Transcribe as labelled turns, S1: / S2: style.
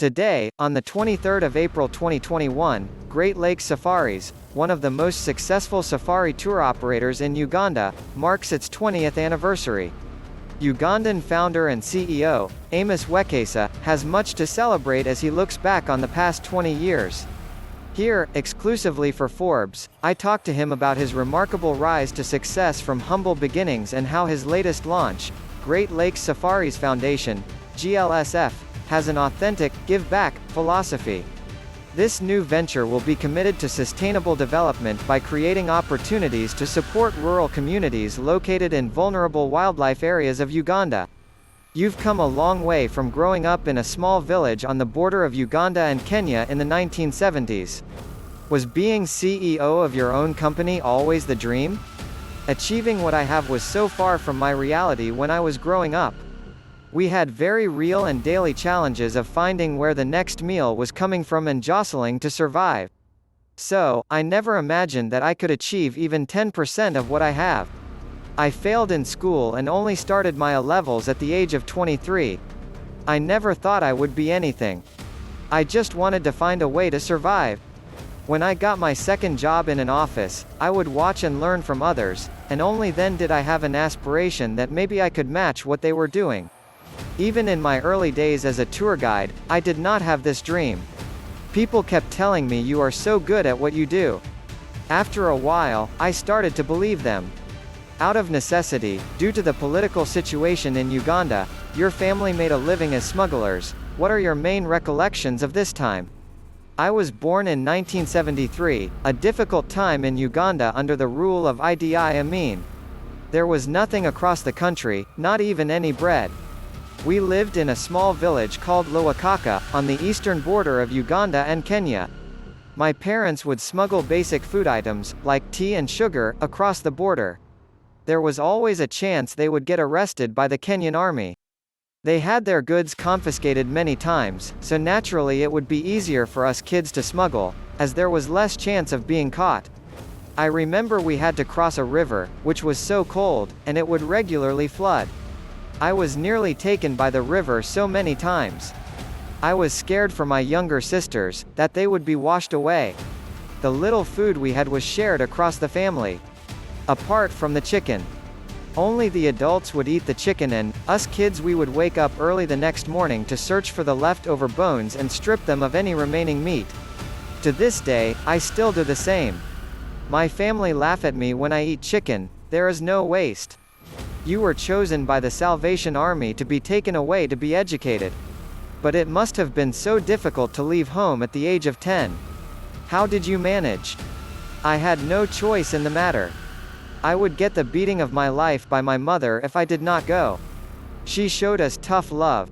S1: Today, on the 23rd of April 2021, Great Lakes Safaris, one of the most successful safari tour operators in Uganda, marks its 20th anniversary. Ugandan founder and CEO, Amos Wekesa, has much to celebrate as he looks back on the past 20 years. Here, exclusively for Forbes, I talked to him about his remarkable rise to success from humble beginnings and how his latest launch, Great Lakes Safaris Foundation, GLSF, has an authentic, give-back philosophy. This new venture will be committed to sustainable development by creating opportunities to support rural communities located in vulnerable wildlife areas of Uganda. You've come a long way from growing up in a small village on the border of Uganda and Kenya in the 1970s. Was being CEO of your own company always the dream? Achieving what I have was so far from my reality when I was growing up. We had very real and daily challenges of finding where the next meal was coming from and jostling to survive. So, I never imagined that I could achieve even 10% of what I have. I failed in school and only started my A-levels at the age of 23. I never thought I would be anything. I just wanted to find a way to survive. When I got my second job in an office, I would watch and learn from others, and only then did I have an aspiration that maybe I could match what they were doing. Even in my early days as a tour guide, I did not have this dream. People kept telling me you are so good at what you do. After a while, I started to believe them. Out of necessity, due to the political situation in Uganda, your family made a living as smugglers. What are your main recollections of this time? I was born in 1973, a difficult time in Uganda under the rule of Idi Amin. There was nothing across the country, not even any bread. We lived in a small village called Lwakhakha, on the eastern border of Uganda and Kenya. My parents would smuggle basic food items, like tea and sugar, across the border. There was always a chance they would get arrested by the Kenyan army. They had their goods confiscated many times, so naturally it would be easier for us kids to smuggle, as there was less chance of being caught. I remember we had to cross a river, which was so cold, and it would regularly flood. I was nearly taken by the river so many times. I was scared for my younger sisters, that they would be washed away. The little food we had was shared across the family. Apart from the chicken. Only the adults would eat the chicken and, us kids we would wake up early the next morning to search for the leftover bones and strip them of any remaining meat. To this day, I still do the same. My family laugh at me when I eat chicken. There is no waste. You were chosen by the Salvation Army to be taken away to be educated. But it must have been so difficult to leave home at the age of 10. How did you manage? I had no choice in the matter. I would get the beating of my life by my mother if I did not go. She showed us tough love,